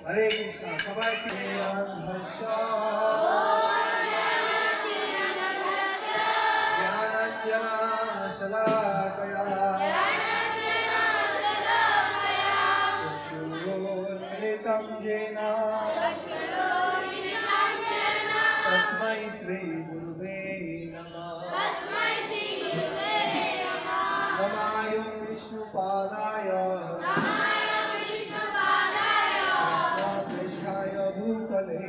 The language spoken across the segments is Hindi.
हरे कृष्णा सबाई शलाकया कृतं येन तस्मै श्री गुरुवे नमः। नमाय विष्णुपादाय कृष्णापृष्ठाय भूतले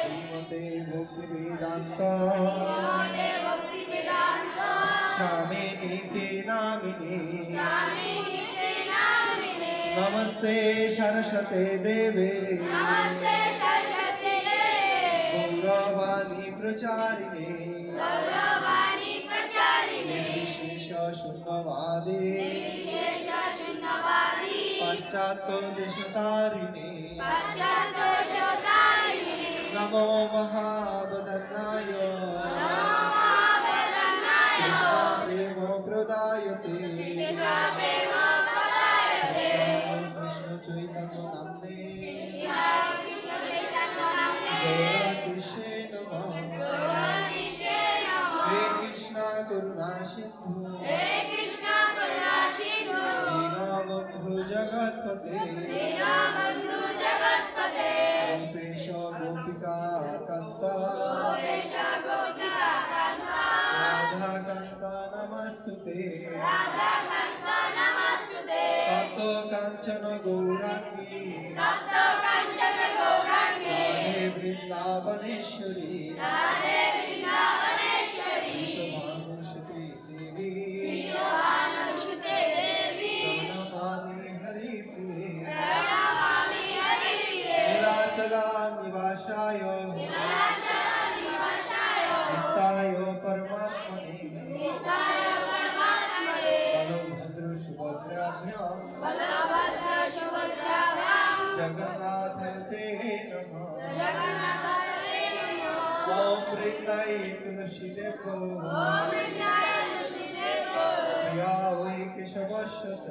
श्रीमते भक्तिवेदान्त स्वामिनीति नामिने नमस्ते सरस्वते देवे गौरवाणी प्रचारिणे निर्विशेष शून्यवादी पश्चात्देशतारिणे नमो महावदनाय कृष्ण प्रदायते कृष्ण चैतन्य नाम्ने गौरातिशे नमः। हे कृष्ण करुणा सिंधु दीनबन्धु जगत्पते गोपेश गोपिका कान्त राधाकान्त नमस्तुते तप्तो काञ्चन गौराङ्गी राधे वृन्दावनेश्वरी विश्वभानुसुते देवी प्रणमामि हरिप्रिये नीलाचला निवासाय नित्याय परमात्मने बलभद्र सुभद्राभ्यां जगन्नाथ ते नमः। ओम वृंदाय तुलसी देखो प्रिया वै केशवस्य च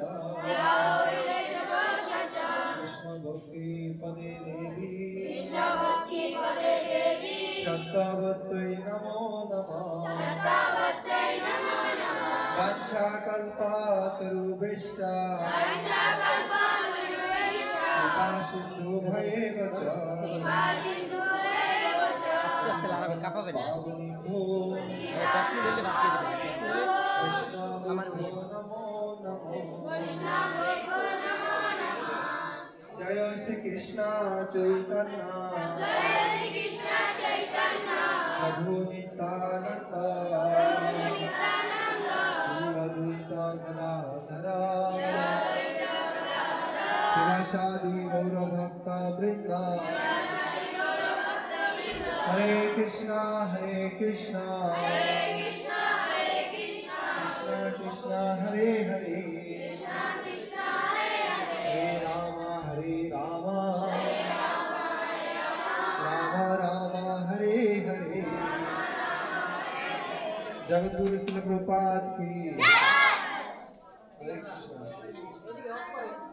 कृष्ण भक्ति पदे देवी शब्दवत्यै नमो नमः। वाञ्छाकल्पतरुभ्यश्च कृपा सिन्धुभ्येव च जय श्री कृष्ण चैतन्य प्रभु नित्यानंद श्री अद्वैत गदाधर शिवासादि गौर भक्त वृंद हरे कृष्णा कृष्ण कृष्ण हरे हरे हरे राम राम राम हरे हरे। जगद्गुरु श्रील प्रभुपाद की हरे कृष्ण।